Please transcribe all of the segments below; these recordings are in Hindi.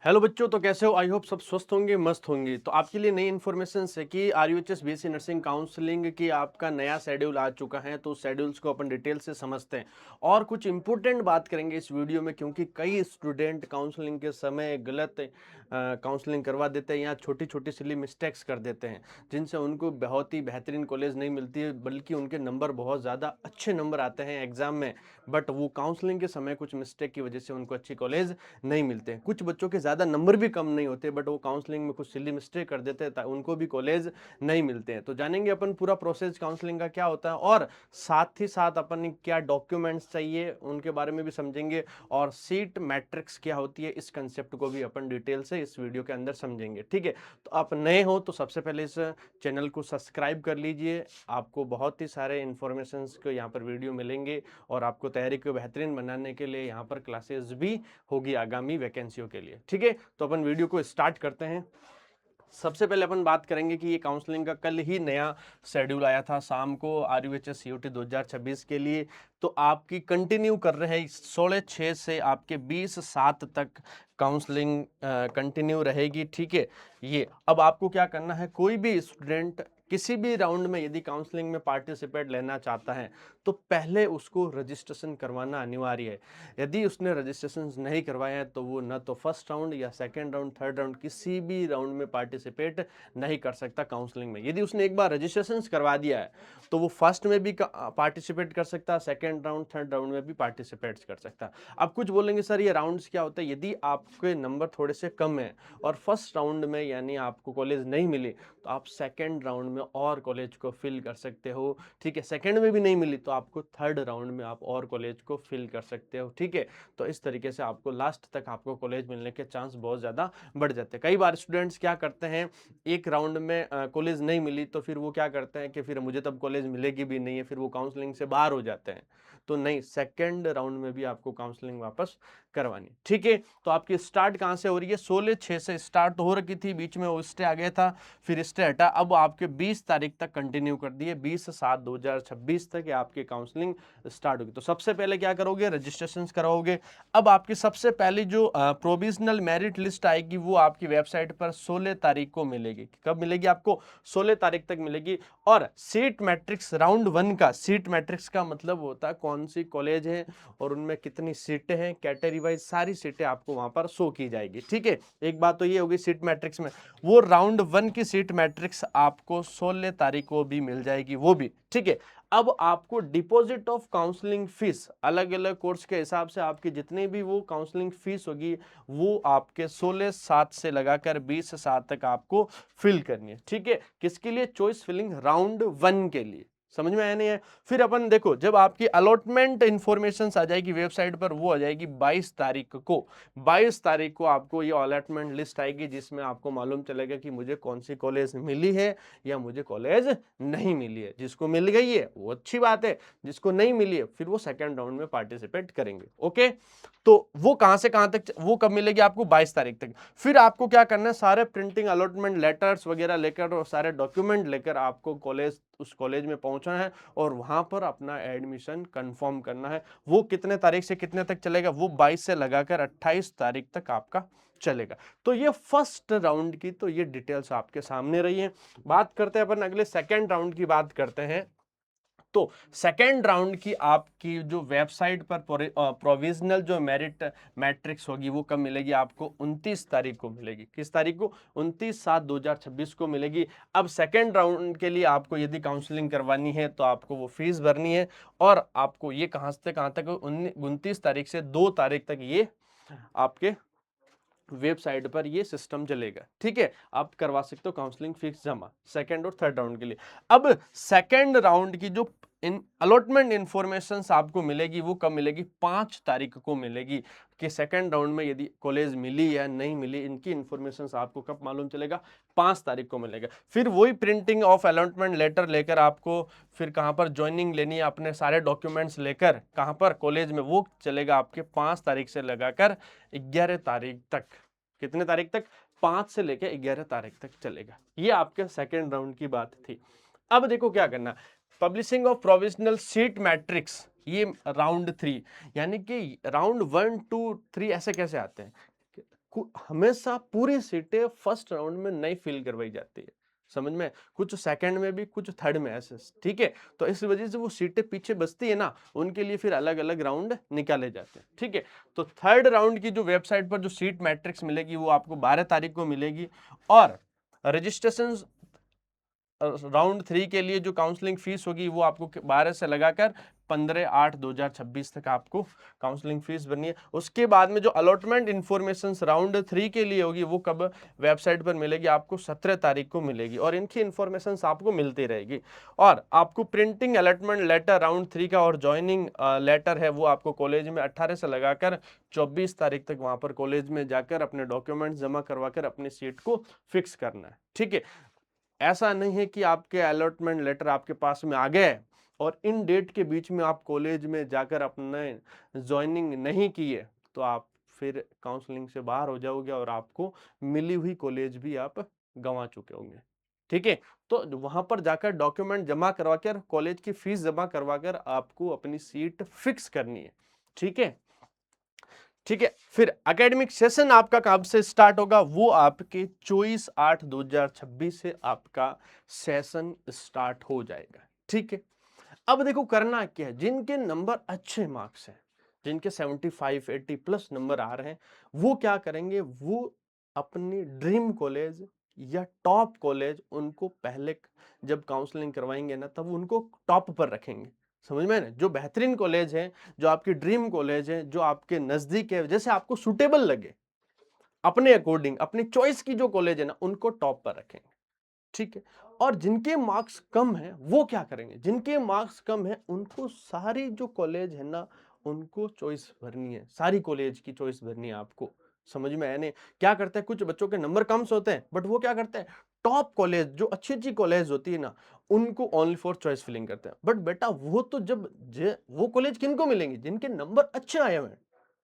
हेलो बच्चों, तो कैसे हो? आई होप सब स्वस्थ होंगे, मस्त होंगे। तो आपके लिए नई इन्फॉर्मेशन है कि आरयूएचएस बीएससी नर्सिंग काउंसलिंग की आपका नया शेड्यूल आ चुका है। तो शेड्यूल्स को अपन डिटेल से समझते हैं और कुछ इंपॉर्टेंट बात करेंगे इस वीडियो में, क्योंकि कई स्टूडेंट काउंसलिंग के समय गलत काउंसलिंग करवा देते हैं या छोटी छोटी सिली मिस्टेक्स कर देते हैं, जिनसे उनको बहुत ही बेहतरीन कॉलेज नहीं मिलती है, बल्कि उनके नंबर बहुत ज़्यादा अच्छे नंबर आते हैं एग्जाम में, बट वो काउंसलिंग के समय कुछ मिस्टेक की वजह से उनको अच्छी कॉलेज नहीं मिलते हैं। कुछ बच्चों के ज़्यादा नंबर भी कम नहीं होते, बट वो काउंसलिंग में कुछ सिली मिस्टेक कर देते हैं, उनको भी कॉलेज नहीं मिलते हैं। तो जानेंगे अपन पूरा प्रोसेस काउंसलिंग का क्या होता है, और साथ ही साथ अपन क्या डॉक्यूमेंट्स चाहिए उनके बारे में भी समझेंगे, और सीट मैट्रिक्स क्या होती है, इस कंसेप्ट को भी अपन डिटेल से इस वीडियो के अंदर समझेंगे। ठीक है, तो आप नए हो तो सबसे पहले इस चैनल को सब्सक्राइब कर लीजिए। आपको बहुत ही सारे इंफॉर्मेशन को यहाँ पर वीडियो मिलेंगे, और आपको तैयारी को बेहतरीन बनाने के लिए यहाँ पर क्लासेस भी होगी आगामी वैकेंसियों के लिए। ठीक है, तो अपन वीडियो को स्टार्ट करते हैं। सबसे पहले अपन बात करेंगे कि ये काउंसलिंग का कल ही नया शेड्यूल आया था शाम को आरयूएचएस सीयूटी 2026 के लिए। तो आपकी कंटिन्यू कर रहे हैं 16/6 से आपके 20/7 तक काउंसलिंग कंटिन्यू रहेगी। ठीक है, ये अब आपको क्या करना है, कोई भी स्टूडेंट किसी भी राउंड में यदि काउंसलिंग में पार्टिसिपेट लेना चाहता है तो पहले उसको रजिस्ट्रेशन करवाना अनिवार्य है। यदि उसने रजिस्ट्रेशन नहीं करवाया है तो वो न तो फर्स्ट राउंड या सेकेंड राउंड, थर्ड राउंड, किसी भी राउंड में पार्टिसिपेट नहीं कर सकता काउंसलिंग में। यदि उसने एक बार रजिस्ट्रेशन करवा दिया है तो वो फर्स्ट में भी पार्टिसिपेट कर सकता है, सेकेंड राउंड, थर्ड राउंड में भी पार्टिसिपेट कर सकता है। अब कुछ बोलेंगे सर ये राउंड्स क्या होता है? यदि आपके नंबर थोड़े से कम है और फर्स्ट राउंड में यानी आपको कॉलेज नहीं मिली, तो आप सेकेंड राउंड में और कॉलेज को फिल कर सकते हो। ठीक है, सेकेंड में भी नहीं मिली तो आपको थर्ड राउंड में आप और कॉलेज को फिल कर सकते हो। ठीक है, तो इस तरीके से आपको लास्ट तक आपको कॉलेज मिलने के चांस बहुत ज़्यादा बढ़ जाते हैं। कई बार स्टूडेंट्स क्या करते हैं, एक राउंड में कॉलेज नहीं मिली तो फिर वो क्या करते हैं कि फिर मुझे तब कॉलेज मिलेगी भी नहीं है, फिर वो काउंसलिंग से बाहर हो जाते हैं। तो नहीं, सेकेंड राउंड में भी आपको काउंसलिंग वापस करवानी। ठीक है, तो आपकी स्टार्ट कहाँ से हो रही है? 16/6 से स्टार्ट हो रखी थी, बीच में वो स्टे आ गया था, फिर स्टे हटा, अब आपके 20 तारीख तक कंटिन्यू कर दिए। 20/7/2026 तक ये आपकी काउंसलिंग स्टार्ट होगी। तो सबसे पहले क्या करोगे, रजिस्ट्रेशन कराओगे। अब आपकी सबसे पहली जो प्रोविजनल मेरिट लिस्ट आएगी वो आपकी वेबसाइट पर 16 तारीख को मिलेगी। कब मिलेगी? आपको 16 तारीख तक मिलेगी। और सीट मैट्रिक्स राउंड 1 का, सीट मैट्रिक्स का मतलब होता है कौन सी कॉलेज है और उनमें कितनी सीटें हैं, कैटेगरी वाइज सारी सीटें आपको वहां पर शो की जाएगी। ठीक है, एक बात तो ये होगी सीट मैट्रिक्स में, वो राउंड 1 की सीट मैट्रिक्स आपको 16 तारीख को भी मिल जाएगी, वो भी। ठीक है, अब आपको डिपॉजिट ऑफ काउंसलिंग फीस अलग अलग कोर्स के हिसाब से आपकी जितनी भी वो काउंसलिंग फीस होगी वो आपके 16/7 से लगाकर 20/7 तक आपको फिल करनी है। ठीक है, किसके लिए? चॉइस फिलिंग राउंड 1 के लिए। समझ में आया नहीं है? फिर अपन देखो, जब आपकी अलॉटमेंट इंफॉर्मेशन आ जाएगी वेबसाइट पर, वो आ जाएगी 22 तारीख को। 22 तारीख को आपको ये अलॉटमेंट लिस्ट आएगी, जिसमें आपको मालूम चलेगा कि मुझे कौन सी कॉलेज मिली है या मुझे कॉलेज नहीं मिली है। जिसको मिल गई है वो अच्छी बात है, जिसको नहीं मिली है फिर वो सेकेंड राउंड में पार्टिसिपेट करेंगे। ओके, तो वो कहां से कहां तक, वो कब मिलेगी? आपको 22 तारीख तक। फिर आपको क्या करना है, सारे प्रिंटिंग अलॉटमेंट लेटर्स वगैरह लेकर और सारे डॉक्यूमेंट लेकर आपको कॉलेज, उस कॉलेज में पहुंचना है और वहां पर अपना एडमिशन कंफर्म करना है। वो कितने तारीख से कितने तक चलेगा? वो 22 से लगाकर 28 तारीख तक आपका चलेगा। तो ये फर्स्ट राउंड की तो ये डिटेल्स आपके सामने रही है। बात करते हैं अपन अगले सेकेंड राउंड की बात करते हैं। तो सेकेंड राउंड की आपकी जो वेबसाइट पर प्रोविजनल जो मेरिट मैट्रिक्स होगी वो कब मिलेगी? आपको 29 तारीख को मिलेगी। किस तारीख को? 29/7/2026 को मिलेगी। अब सेकेंड राउंड के लिए आपको यदि काउंसलिंग करवानी है तो आपको वो फीस भरनी है, और आपको ये कहां से कहां तक? 29 तारीख से 2 तारीख तक ये आपके वेबसाइट पर ये सिस्टम चलेगा। ठीक है, आप करवा सकते हो काउंसलिंग फीस जमा सेकंड और थर्ड राउंड के लिए। अब सेकंड राउंड की जो इन अलॉटमेंट इंफॉर्मेशन आपको मिलेगी वो कब मिलेगी? 5 तारीख को मिलेगी, कि सेकंड राउंड में यदि कॉलेज मिली या नहीं मिली, इनकी इंफॉर्मेशन आपको कब मालूम चलेगा? 5 तारीख को मिलेगा। फिर वही प्रिंटिंग ऑफ अलॉटमेंट लेटर लेकर आपको फिर कहां पर ज्वाइनिंग लेनी है, अपने सारे डॉक्यूमेंट्स लेकर कहां पर? कॉलेज में। वो चलेगा आपके 5 तारीख से लगाकर 11 तारीख तक। कितने तारीख तक? 5 से लेकर 11 तारीख तक चलेगा। ये आपके सेकेंड राउंड की बात थी। अब देखो क्या करना, publishing of provisional seat matrix, ये राउंड 3, यानी कि राउंड 1 2 3 ऐसे कैसे आते हैं? हमेशा पूरी सीटें फर्स्ट राउंड में नहीं फिल करवाई जाती है, समझ में, कुछ सेकंड में भी, कुछ थर्ड में ऐसे, ठीक है। तो इस वजह से वो सीटें पीछे बचती है ना, उनके लिए फिर अलग अलग राउंड निकाले जाते हैं, ठीक है। तो थर्ड राउंड की जो वेबसाइट पर जो सीट मैट्रिक्स मिलेगी वो आपको 12 तारीख को मिलेगी, और रजिस्ट्रेशन राउंड 3 के लिए जो काउंसलिंग फीस होगी वो आपको 12 से लगाकर 15/8/2026 तक आपको काउंसलिंग फीस भरनी है। उसके बाद में जो अलॉटमेंट इंफॉर्मेशन राउंड 3 के लिए होगी वो कब वेबसाइट पर मिलेगी, आपको 17 तारीख को मिलेगी, और इनकी इंफॉर्मेशन आपको मिलती रहेगी। और आपको प्रिंटिंग अलॉटमेंट लेटर राउंड 3 का और ज्वाइनिंग लेटर है वो आपको कॉलेज में 18 से लगाकर 24 तारीख तक वहां पर कॉलेज में जाकर अपने डॉक्यूमेंट जमा करवाकर अपनी सीट को फिक्स करना है, ठीक है। ऐसा नहीं है कि आपके अलॉटमेंट लेटर आपके पास में आ गए और इन डेट के बीच में आप कॉलेज में जाकर अपने ज्वाइनिंग नहीं किए तो आप फिर काउंसलिंग से बाहर हो जाओगे और आपको मिली हुई कॉलेज भी आप गंवा चुके होंगे, ठीक है। तो वहां पर जाकर डॉक्यूमेंट जमा करवाकर कॉलेज की फीस जमा करवाकर आपको अपनी सीट फिक्स करनी है, ठीक है। ठीक है, फिर एकेडमिक सेशन आपका कब से स्टार्ट होगा, वो आपके 24/8/2026 से आपका सेशन स्टार्ट हो जाएगा, ठीक है। अब देखो करना क्या है, जिनके नंबर अच्छे मार्क्स हैं, जिनके 75 80 प्लस नंबर आ रहे हैं, वो क्या करेंगे, वो अपनी ड्रीम कॉलेज या टॉप कॉलेज उनको पहले जब काउंसलिंग करवाएंगे ना तब उनको टॉप पर रखेंगे, समझ में ना, जो बेहतरीन कॉलेज है, जो आपकी ड्रीम कॉलेज है, जो आपके नजदीक है, जैसे आपको सुटेबल लगे अपने अकॉर्डिंग, अपनी चॉइस की जो कॉलेज है ना उनको टॉप पर रखेंगे, ठीक है। और जिनके मार्क्स कम हैं वो क्या करेंगे, जिनके मार्क्स कम हैं उनको सारी जो कॉलेज है ना उनको चॉइस भरनी है, सारी कॉलेज की चॉइस भरनी है आपको, समझ में आने क्या करते हैं, कुछ बच्चों के नंबर कम से होते हैं बट वो क्या करते हैं, टॉप कॉलेज जो अच्छी अच्छी कॉलेज होती है ना उनको ओनली फॉर चॉइस फिलिंग करते हैं। बट बेटा वो तो जब वो कॉलेज किनको मिलेंगे, जिनके नंबर अच्छे आए हुए हैं,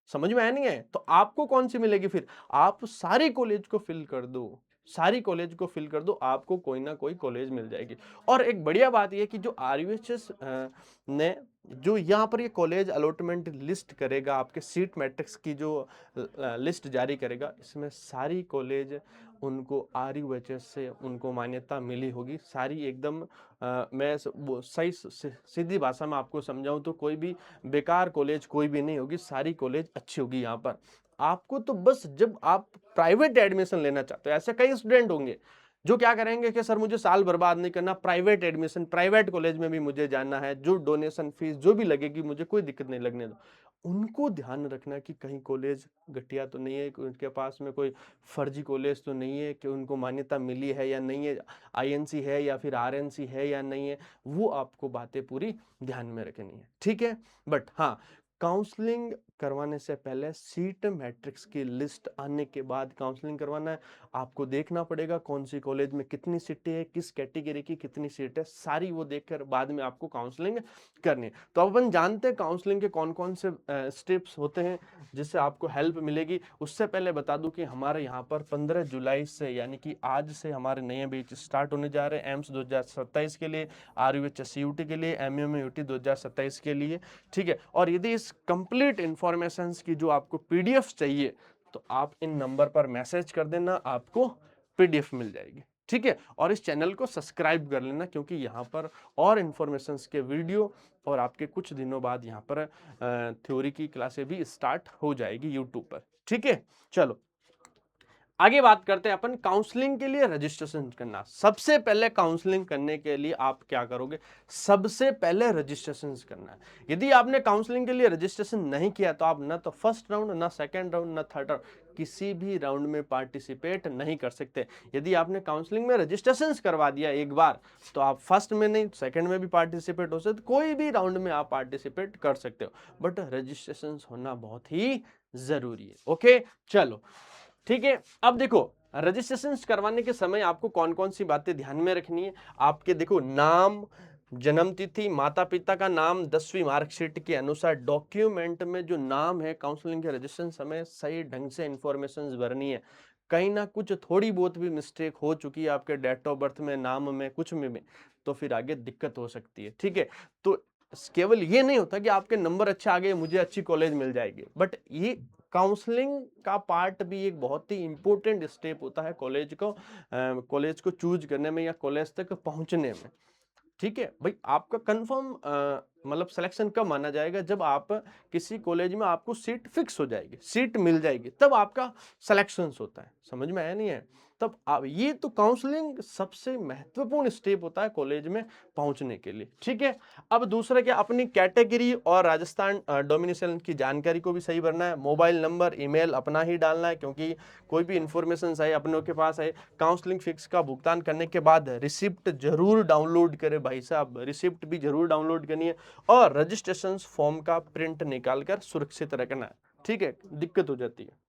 समझ में आया नहीं है, तो आपको कौन सी मिलेगी, फिर आप सारी कॉलेज को फिल कर दो, सारी कॉलेज को फिल कर दो, आपको कोई ना कोई कॉलेज मिल जाएगी। और एक बढ़िया बात यह कि जो आरयूएचएस ने जो यहाँ पर ये कॉलेज अलॉटमेंट लिस्ट करेगा, आपके सीट मैट्रिक्स की जो लिस्ट जारी करेगा, इसमें सारी कॉलेज उनको आरयूएचएस से उनको मान्यता मिली होगी, सारी एकदम मैं वो सही सीधी भाषा में आपको समझाऊं तो कोई भी बेकार कॉलेज कोई भी नहीं होगी, सारी कॉलेज अच्छी होगी। यहाँ पर आपको तो बस जब आप प्राइवेट एडमिशन लेना चाहते हो, ऐसे कई स्टूडेंट होंगे जो क्या करेंगे कि सर मुझे साल बर्बाद नहीं करना, प्राइवेट एडमिशन प्राइवेट कॉलेज में भी मुझे जाना है, जो डोनेशन फीस जो भी लगेगी मुझे कोई दिक्कत नहीं लगने दो। उनको ध्यान रखना कि कहीं कॉलेज घटिया तो नहीं है, उनके पास में कोई फर्जी कॉलेज तो नहीं है, कि उनको मान्यता मिली है या नहीं है, आईएनसी है या फिर आरएनसी है या नहीं है, वो आपको बातें पूरी ध्यान में रखनी है, ठीक है। बट हाँ, काउंसलिंग करवाने से पहले सीट मैट्रिक्स की लिस्ट आने के बाद काउंसलिंग करवाना है। आपको देखना पड़ेगा कौन सी कॉलेज में कितनी सीटें हैं, किस कैटेगरी की कितनी सीट है, सारी वो देखकर बाद में आपको काउंसलिंग करनी है। तो अब अपन जानते हैं काउंसलिंग के कौन कौन से स्टेप्स होते हैं जिससे आपको हेल्प मिलेगी। उससे पहले बता दूं कि हमारे यहाँ पर 15 जुलाई से यानी कि आज से हमारे नए बैच स्टार्ट होने जा रहे हैं एम्स 2027 के लिए, आरयूएचएस यूटी के लिए, एमयूएम यूटी 2027 के लिए, ठीक है। और यदि इस कंप्लीट इंफॉर्मेशन की जो आपको पीडीएफ चाहिए तो आप इन नंबर पर मैसेज कर देना, आपको पीडीएफ मिल जाएगी, ठीक है। और इस चैनल को सब्सक्राइब कर लेना क्योंकि यहाँ पर और इंफॉर्मेशन के वीडियो और आपके कुछ दिनों बाद यहाँ पर थ्योरी की क्लासें भी स्टार्ट हो जाएगी यूट्यूब पर, ठीक है। चलो आगे बात करते हैं अपन काउंसलिंग के लिए रजिस्ट्रेशन करना। सबसे पहले काउंसलिंग करने के लिए आप क्या करोगे, सबसे पहले रजिस्ट्रेशन करना है। यदि आपने काउंसलिंग के लिए रजिस्ट्रेशन नहीं किया तो आप ना तो फर्स्ट राउंड, ना सेकंड राउंड, ना थर्ड राउंड, किसी भी राउंड में पार्टिसिपेट नहीं कर सकते। यदि आपने काउंसलिंग में रजिस्ट्रेशन करवा दिया एक बार तो आप फर्स्ट में नहीं सेकंड में भी पार्टिसिपेट हो सकते, कोई भी राउंड में आप पार्टिसिपेट कर सकते हो, बट रजिस्ट्रेशन होना बहुत ही जरूरी है। ओके चलो ठीक है। अब देखो रजिस्ट्रेशन करवाने के समय आपको कौन कौन सी बातें ध्यान में रखनी है। आपके देखो नाम, जन्म तिथि, माता पिता का नाम 10वीं मार्कशीट के अनुसार, डॉक्यूमेंट में जो नाम है काउंसलिंग के रजिस्ट्रेशन समय सही ढंग से इंफॉर्मेशन भरनी है। कहीं ना कुछ थोड़ी बहुत भी मिस्टेक हो चुकी है आपके डेट ऑफ बर्थ में, नाम में, कुछ में तो फिर आगे दिक्कत हो सकती है, ठीक है। तो केवल ये नहीं होता कि आपके नंबर अच्छे आ गए मुझे अच्छी कॉलेज मिल जाएगी, बट ये काउंसलिंग का पार्ट भी एक बहुत ही इंपॉर्टेंट स्टेप होता है कॉलेज को चूज करने में या कॉलेज तक पहुंचने में। ठीक है भाई, आपका कंफर्म मतलब सिलेक्शन कब माना जाएगा, जब आप किसी कॉलेज में आपको सीट फिक्स हो जाएगी, सीट मिल जाएगी, तब आपका सिलेक्शन होता है। समझ में आया नहीं है? तब आप, ये तो काउंसलिंग सबसे महत्वपूर्ण स्टेप होता है कॉलेज में पहुंचने के लिए। ठीक है, अब दूसरा क्या, अपनी कैटेगरी और राजस्थान डोमिनिशन की जानकारी को भी सही भरना है। मोबाइल नंबर, ईमेल अपना ही डालना है, क्योंकि कोई भी इंफॉर्मेशन है अपनों के पास है। काउंसलिंग फीस का भुगतान करने के बाद रिसिप्ट जरूर डाउनलोड करें भाई साहब, रिसिप्ट भी जरूर डाउनलोड करनी है, और रजिस्ट्रेशन फॉर्म का प्रिंट निकाल कर सुरक्षित रखना है। ठीक है, दिक्कत हो जाती है।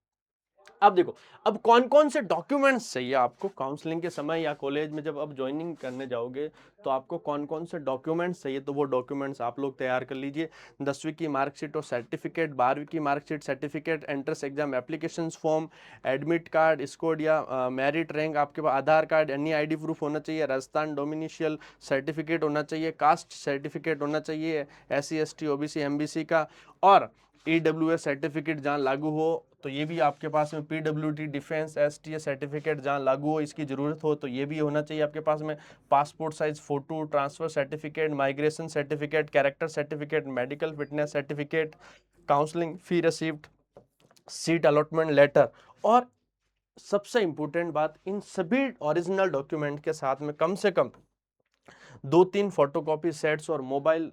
अब देखो, अब कौन कौन से डॉक्यूमेंट्स चाहिए आपको काउंसलिंग के समय या कॉलेज में जब आप ज्वाइनिंग करने जाओगे, तो आपको कौन कौन से डॉक्यूमेंट्स चाहिए, तो वो डॉक्यूमेंट्स आप लोग तैयार कर लीजिए। 10वीं की मार्कशीट और सर्टिफिकेट, 12वीं की marksheet, certificate, entrance exam application form, admit card, score या मेरिट रैंक, आपके पास आधार कार्ड, अन्य आईडी प्रूफ होना चाहिए, राजस्थान डोमिनिशियल सर्टिफिकेट होना चाहिए, कास्ट सर्टिफिकेट होना चाहिए, SC ST OBC MBC का, और EWS सर्टिफिकेट जहाँ लागू हो तो ये भी आपके पास में, PWD डिफेंस STA सर्टिफिकेट जहाँ लागू हो, इसकी जरूरत हो तो ये भी होना चाहिए आपके पास में। Passport size photo, transfer certificate, migration certificate, character certificate, medical fitness certificate, counselling fee receipt, seat allotment letter, और सबसे इंपॉर्टेंट बात, इन सभी ओरिजिनल डॉक्यूमेंट के साथ में कम से कम 2-3 फोटोकॉपी सेट्स और मोबाइल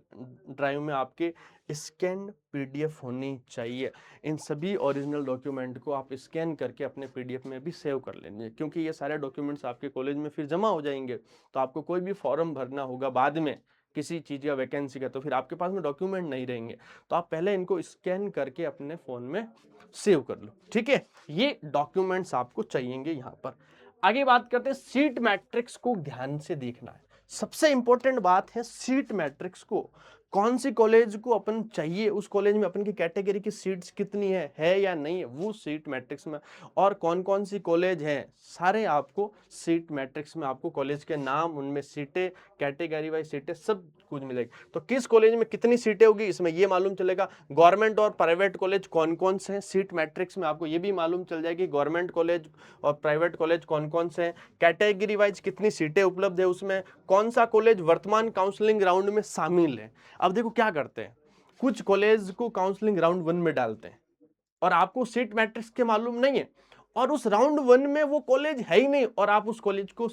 ड्राइव में आपके स्कैन PDF होनी चाहिए। इन सभी ओरिजिनल डॉक्यूमेंट को आप स्कैन करके अपने PDF में भी सेव कर लेंगे, क्योंकि ये सारे डॉक्यूमेंट्स आपके कॉलेज में फिर जमा हो जाएंगे। तो आपको कोई भी फॉर्म भरना होगा बाद में किसी चीज या वैकेंसी का, तो फिर आपके पास में डॉक्यूमेंट नहीं रहेंगे, तो आप पहले इनको स्कैन करके अपने फोन में सेव कर लो। ठीक है, ये डॉक्यूमेंट्स आपको चाहिएंगे। यहाँ पर आगे बात करते हैं, सीट मैट्रिक्स को ध्यान से देखना है। सबसे इंपॉर्टेंट बात है सीट मैट्रिक्स को, कौन सी कॉलेज को अपन चाहिए, उस कॉलेज में अपन की कैटेगरी की सीट्स कितनी है या नहीं है, वो सीट मैट्रिक्स में, और कौन कौन सी कॉलेज है, सारे आपको सीट मैट्रिक्स में, आपको कॉलेज के नाम, उनमें सीटें, कैटेगरी वाइज सीटें सब कुछ मिलेगी। तो किस कॉलेज में कितनी सीटें होगी इसमें ये मालूम चलेगा। गवर्नमेंट और प्राइवेट कॉलेज कौन कौन से हैं सीट मैट्रिक्स में, आपको ये भी मालूम चल जाएगी गवर्नमेंट कॉलेज और प्राइवेट कॉलेज कौन कौन से हैं, कैटेगरी वाइज कितनी सीटें उपलब्ध है उसमें, कौन सा कॉलेज वर्तमान काउंसलिंग राउंड में शामिल है। अब देखो क्या करते हैं, कुछ कॉलेज को काउंसलिंग राउंड 1 में डालते हैं और आपको सीट मैट्रिक्स के मालूम नहीं है, और उस राउंड 1 में वो कॉलेज है ही नहीं, और आप उस कॉलेज को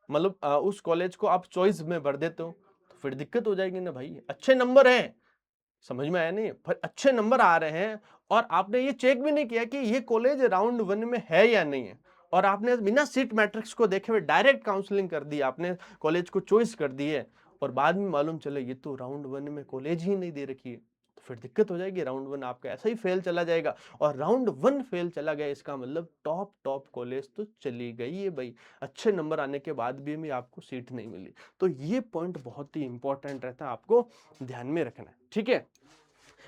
मतलब उस कॉलेज को आप चॉइस में भर देते हो, तो फिर दिक्कत हो जाएगी ना भाई। अच्छे नंबर हैं, समझ में आया नहीं, पर अच्छे नंबर आ रहे हैं और आपने ये चेक भी नहीं किया कि ये कॉलेज राउंड 1 में है या नहीं है, और आपने बिना सीट मैट्रिक्स को देखे हुए डायरेक्ट काउंसलिंग कर दी, आपने कॉलेज को चॉइस कर दी है, और बाद में मालूम चले ये तो राउंड 1 में कॉलेज ही नहीं दे रखी है, तो फिर दिक्कत हो जाएगी। राउंड 1 आपका ऐसा ही फेल चला जाएगा, और राउंड 1 फेल चला गया इसका मतलब टॉप कॉलेज तो चली गई है भाई, अच्छे नंबर आने के बाद भी आपको सीट नहीं मिली। तो ये पॉइंट बहुत ही इंपॉर्टेंट रहता है, आपको ध्यान में रखना है। ठीक है,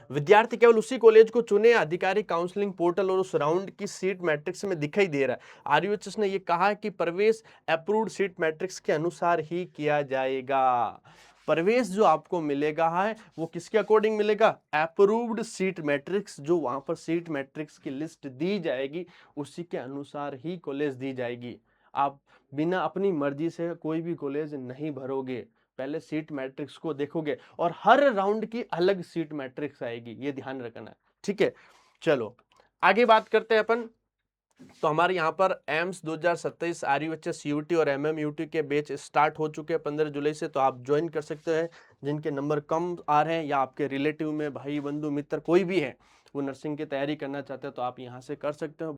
विद्यार्थी केवल उसी कॉलेज को चुने, आधिकारिक काउंसलिंग पोर्टल और उस राउंड की सीट मैट्रिक्स में दिखाई दे रहा है। RUHS ने यह कहा कि प्रवेश अप्रूव्ड सीट मैट्रिक्स के अनुसार ही किया जाएगा। प्रवेश जो आपको मिलेगा है वो किसके अकॉर्डिंग मिलेगा, अप्रूव्ड सीट मैट्रिक्स, जो वहां पर सीट मैट्रिक्स की लिस्ट दी जाएगी उसी के अनुसार ही कॉलेज दी जाएगी। आप बिना अपनी मर्जी से कोई भी कॉलेज नहीं भरोगे, पहले सीट मैट्रिक्स को देखोगे, और हर राउंड की अलग सीट मैट्रिक्स आएगी, ये ध्यान रखना है। ठीक है, चलो आगे बात करते हैं अपन। तो हमारे यहाँ पर एम्स 2027 RUHS UT और MMUT के बैच स्टार्ट हो चुके हैं 15 जुलाई से, तो आप ज्वाइन कर सकते हैं। जिनके नंबर कम आ रहे हैं या आपके रिलेटिव में भाई बंधु मित्र कोई भी है वो नर्सिंग की तैयारी करना चाहते हैं, तो आप यहाँ से कर सकते हो।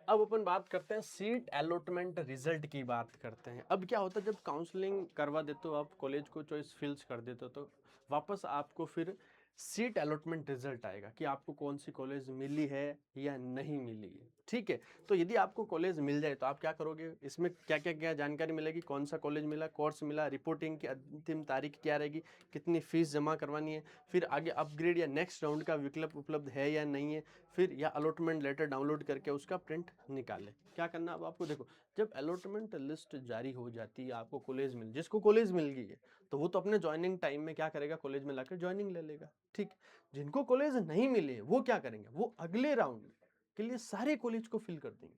अब अपन बात करते हैं सीट अलॉटमेंट रिजल्ट की बात करते हैं। अब क्या होता है, जब काउंसलिंग करवा देते हो आप, कॉलेज को चॉइस फिल्स कर देते हो, तो वापस आपको फिर सीट अलॉटमेंट रिजल्ट आएगा कि आपको कौन सी कॉलेज मिली है या नहीं मिली है। ठीक है, तो यदि आपको कॉलेज मिल जाए तो आप क्या करोगे, इसमें क्या क्या क्या जानकारी मिलेगी, कौन सा कॉलेज मिला, कोर्स मिला, रिपोर्टिंग की अंतिम तारीख क्या रहेगी, कितनी फीस जमा करवानी है, फिर आगे अपग्रेड या नेक्स्ट राउंड का विकल्प उपलब्ध है या नहीं है, फिर या अलॉटमेंट लेटर डाउनलोड करके उसका प्रिंट निकालें। क्या करना अब आपको, देखो जब अलॉटमेंट लिस्ट जारी हो जाती है, आपको कॉलेज मिल, जिसको कॉलेज मिल गई है तो वो तो अपने ज्वाइनिंग टाइम में क्या करेगा, कॉलेज में लाकर ज्वाइनिंग ले लेगा, ठीक। जिनको कॉलेज नहीं मिले वो क्या करेंगे, वो अगले राउंड के लिए सारे कॉलेज को फिल कर देंगे।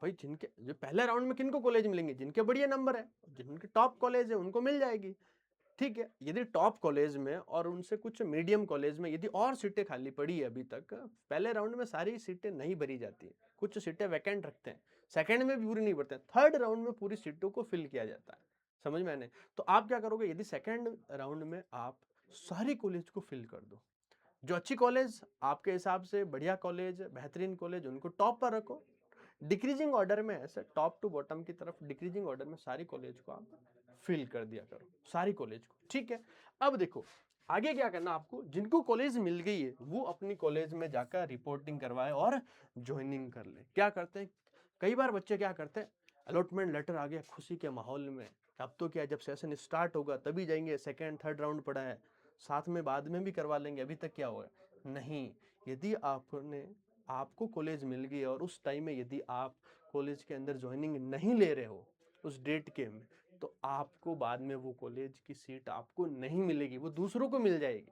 भाई जिनके जो पहले राउंड में किनको कॉलेज मिलेंगे, जिनके बढ़िया नंबर है, जिनके टॉप कॉलेज है उनको मिल जाएगी, ठीक है। यदि टॉप कॉलेज में और उनसे कुछ मीडियम कॉलेज में यदि और सीटें खाली पड़ी है, अभी तक पहले राउंड में सारी सीटें नहीं भरी जाती, कुछ सीटें वैकेंट रखते हैं, सेकंड में भी पूरी नहीं भरते हैं, थर्ड राउंड में पूरी सीटों को फिल किया जाता है, समझ में आने। तो आप क्या करोगे, यदि सेकंड राउंड में आप सारी कॉलेज को फिल कर दो, जो अच्छी कॉलेज आपके हिसाब से बढ़िया कॉलेज, बेहतरीन कॉलेज, उनको टॉप पर रखो, डिक्रीजिंग ऑर्डर में, ऐसे टॉप टू बॉटम की तरफ डिक्रीजिंग ऑर्डर में सारी कॉलेज को आप फिल कर दिया करो, सारी कॉलेज को, ठीक है। अब देखो आगे क्या करना आपको, जिनको कॉलेज मिल गई है वो अपनी कॉलेज में जाकर रिपोर्टिंग करवाए और ज्वाइनिंग कर ले। क्या करते हैं, कई बार बच्चे क्या करते हैं, अलॉटमेंट लेटर आ गया, खुशी के माहौल में, अब तो क्या जब सेशन स्टार्ट होगा तभी जाएंगे, सेकेंड थर्ड राउंड पड़ा है, साथ में बाद में भी करवा लेंगे, अभी तक क्या होगा, नहीं। यदि आपको कॉलेज मिल गई और उस टाइम में यदि आप कॉलेज के अंदर ज्वाइनिंग नहीं ले रहे हो उस डेट के में, तो आपको बाद में वो कॉलेज की सीट आपको नहीं मिलेगी, वो दूसरों को मिल जाएगी।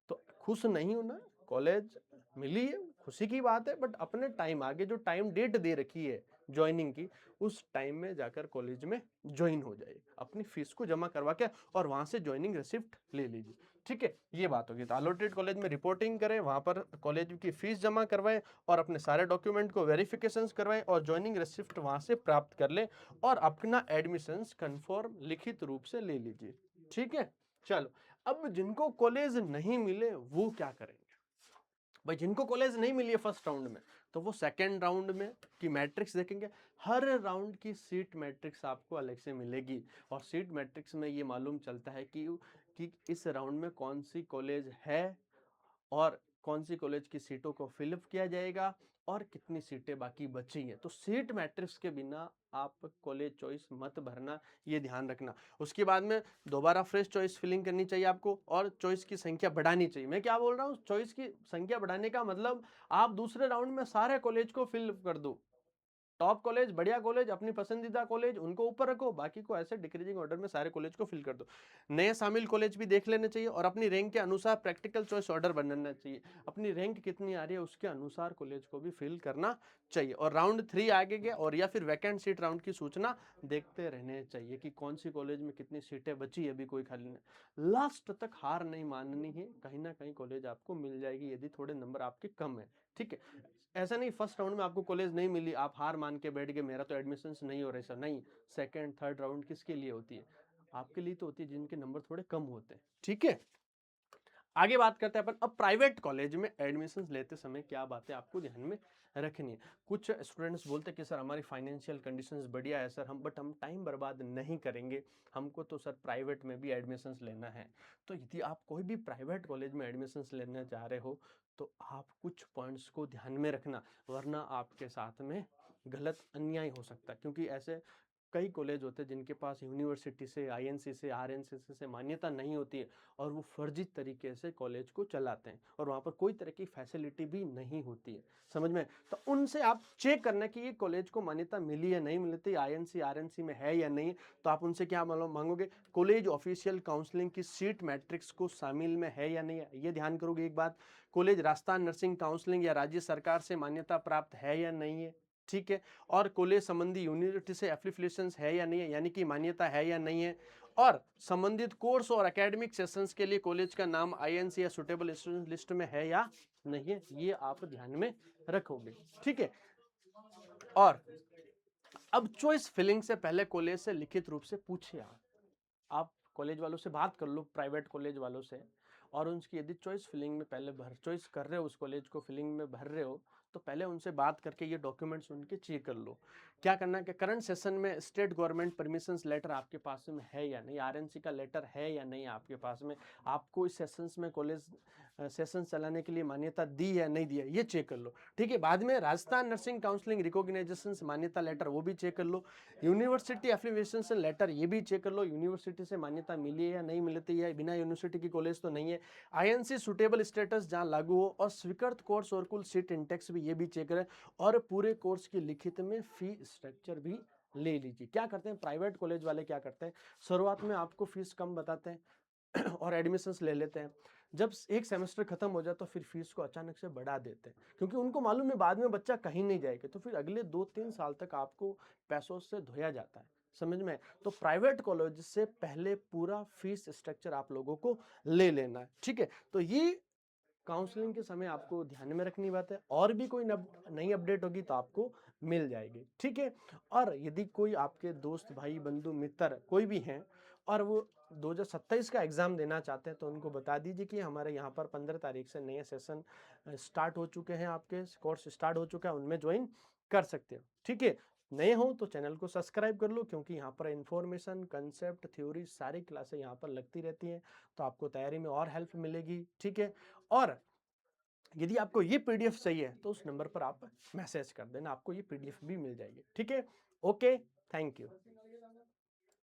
तो खुश नहीं होना, कॉलेज मिली है खुशी की बात है, बट अपने टाइम आगे जो टाइम डेट दे रखी है ज्वाइनिंग की, उस टाइम में जाकर कॉलेज में ज्वाइन हो जाए, अपनी फीस को जमा करवा के और वहां से ज्वाइनिंग रिसिप्ट ले लीजिए, ठीक है। ये बात होगी, तो अलॉटेड कॉलेज में रिपोर्टिंग करें, वहां पर कॉलेज की फीस जमा करवाएं और अपने सारे डॉक्यूमेंट को वेरिफिकेशन करवाएं और ज्वाइनिंग रिसिप्ट वहां से प्राप्त कर लें और अपना एडमिशन कंफर्म लिखित रूप से ले लीजिए, ठीक है। चलो, अब जिनको कॉलेज नहीं मिले वो क्या करेंगे, भाई जिनको कॉलेज नहीं मिली है फर्स्ट राउंड में, तो वो सेकंड राउंड में की मैट्रिक्स देखेंगे। हर राउंड की सीट मैट्रिक्स आपको अलग से मिलेगी और सीट मैट्रिक्स में ये मालूम चलता है कि इस राउंड में कौन सी कॉलेज है और कौन सी कॉलेज की सीटों को फिलअप किया जाएगा और कितनी सीटें बाकी बची हैं। तो सीट मैट्रिक्स के बिना आप कॉलेज चॉइस मत भरना, ये ध्यान रखना। उसके बाद में दोबारा फ्रेश चॉइस फिलिंग करनी चाहिए आपको और चॉइस की संख्या बढ़ानी चाहिए। मैं क्या बोल रहा हूँ, चॉइस की संख्या बढ़ाने का मतलब आप दूसरे राउंड में सारे कॉलेज को फिल कर दो, टॉप कॉलेज, बढ़िया कॉलेज, अपनी पसंदीदा कॉलेज उनको ऊपर रखो, बाकी को ऐसे डिक्रीजिंग ऑर्डर में सारे कॉलेज को फिल कर दो। नए शामिल कॉलेज भी देख लेने चाहिए और अपनी रैंक के अनुसार प्रैक्टिकल चॉइस ऑर्डर बनाना चाहिए, अपनी रैंक कितनी आ रही है उसके अनुसार कॉलेज को भी फिल करना चाहिए। और राउंड 3 आगे के और या फिर वैकेंट सीट राउंड की सूचना देखते रहने चाहिए कि कौन सी कॉलेज में कितनी सीटें बची है, अभी कोई खाली नहीं। लास्ट तक हार नहीं माननी है, कहीं ना कहीं कॉलेज आपको मिल जाएगी यदि थोड़े नंबर आपके कम है, ठीक है। ऐसा नहीं फर्स्ट राउंड में आपको कॉलेज नहीं मिली आप हार मान के बैठ गए, मेरा तो एडमिशन नहीं हो रहा, ऐसा नहीं। सेकंड थर्ड राउंड किसके लिए होती है, आपके लिए तो होती है जिनके नंबर थोड़े कम होते हैं, ठीक है। आगे बात करते हैं अपन अब प्राइवेट कॉलेज में एडमिशन लेते समय क्या बातें आपको ध्यान में रखनी है। कुछ स्टूडेंट्स बोलते हैं कि सर हमारी फाइनेंशियल कंडीशंस बढ़िया है सर, हम टाइम बर्बाद नहीं करेंगे, हमको तो सर प्राइवेट में भी एडमिशन लेना है। तो यदि आप कोई भी प्राइवेट कॉलेज में एडमिशन लेना चाह रहे हो तो आप कुछ पॉइंट्स को ध्यान में रखना, वरना आपके साथ में गलत अन्याय हो सकता है। क्योंकि ऐसे कई कॉलेज होते हैं जिनके पास यूनिवर्सिटी से, आईएनसी से, आरएनसीसी से मान्यता नहीं होती है और वो फर्जी तरीके से कॉलेज को चलाते हैं और वहाँ पर कोई तरह की फैसिलिटी भी नहीं होती है, समझ में। तो उनसे आप चेक करना कि ये कॉलेज को मान्यता मिली या नहीं मिलती, आईएनसी आरएनसी में है या नहीं। तो आप उनसे क्या मांगोगे, कॉलेज ऑफिशियल काउंसलिंग की सीट मैट्रिक्स को शामिल में है या नहीं है, ये ध्यान करोगे। एक बात, कॉलेज राजस्थान नर्सिंग काउंसलिंग या राज्य सरकार से मान्यता प्राप्त है या नहीं है, ठीक है। और कॉलेज संबंधी यूनिवर्सिटी से एफिलिएशन है या नहीं है, यानी कि मान्यता है या नहीं है। और संबंधित कोर्स और एकेडमिक सेशंस के लिए कॉलेज का नाम आईएनसी या सुटेबल स्टूडेंट लिस्ट में है या नहीं है, ये आप ध्यान में रखोगे, ठीक है। और अब चॉइस फिलिंग से पहले कॉलेज से लिखित रूप से पूछिए, आप कॉलेज वालों से बात कर लो, प्राइवेट कॉलेज वालों से, और उनकी यदि चॉइस फिलिंग में पहले भर चॉइस कर रहे हो, उस कॉलेज को फिलिंग में भर रहे हो तो पहले उनसे बात करके ये डॉक्यूमेंट्स उनके चेक कर लो। क्या करना है कि करंट सेशन में स्टेट गवर्नमेंट परमिशंस लेटर आपके पास में है या नहीं, आरएनसी का लेटर है या नहीं आपके पास में, आपको इस सेशंस में कॉलेज सेशन चलाने के लिए मान्यता दी या नहीं दी है, ये चेक कर लो। ठीक है, बाद में राजस्थान नर्सिंग काउंसलिंग रिकॉग्नाइजेशन मान्यता लेटर वो भी चेक कर लो। यूनिवर्सिटी एफिलिएशन लेटर ये भी चेक कर लो, यूनिवर्सिटी से मान्यता मिली है या नहीं मिलती है, बिना यूनिवर्सिटी की कॉलेज तो नहीं है। आईएनसी सुटेबल स्टेटस जहां लागू हो, और स्वीकृत कोर्स और कुल सीट इंडेक्स भी ये भी चेक करें, और पूरे कोर्स की लिखित में फी स्ट्रक्चर भी ले लीजिए। क्या करते हैं प्राइवेट कॉलेज वाले, क्या करते हैं शुरुआत में आपको फीस कम बताते हैं और एडमिशन्स ले लेते हैं, जब एक सेमेस्टर खत्म हो जाए तो फिर फीस को अचानक से बढ़ा देते हैं, क्योंकि उनको मालूम है बाद में बच्चा कहीं नहीं जाएगा, तो फिर अगले 2-3 साल तक आपको पैसों से धोया जाता है, समझ में। तो प्राइवेट कॉलेज से पहले पूरा फीस स्ट्रक्चर आप लोगों को ले लेना है, ठीक है। तो ये काउंसलिंग के समय आपको ध्यान में रखनी बात है, और भी कोई नई अपडेट होगी तो आपको मिल जाएगी, ठीक है। और यदि कोई आपके दोस्त भाई बंधु मित्र कोई भी हैं और वो 2027 का एग्जाम देना चाहते हैं, तो उनको बता दीजिए कि हमारे यहाँ पर 15 तारीख से नए सेशन स्टार्ट हो चुके हैं, आपके कोर्स स्टार्ट हो चुका है, उनमें ज्वाइन कर सकते हो, ठीक है। नए हो तो चैनल को सब्सक्राइब कर लो, क्योंकि यहाँ पर इंफॉर्मेशन कंसेप्ट थ्योरी सारी क्लासें यहाँ पर लगती रहती हैं, तो आपको तैयारी में और हेल्प मिलेगी, ठीक है। और यदि आपको ये पीडीएफ चाहिए तो उस नंबर पर आप मैसेज कर देना, आपको ये पीडीएफ भी मिल जाएगी, ठीक है। Okay, thank you.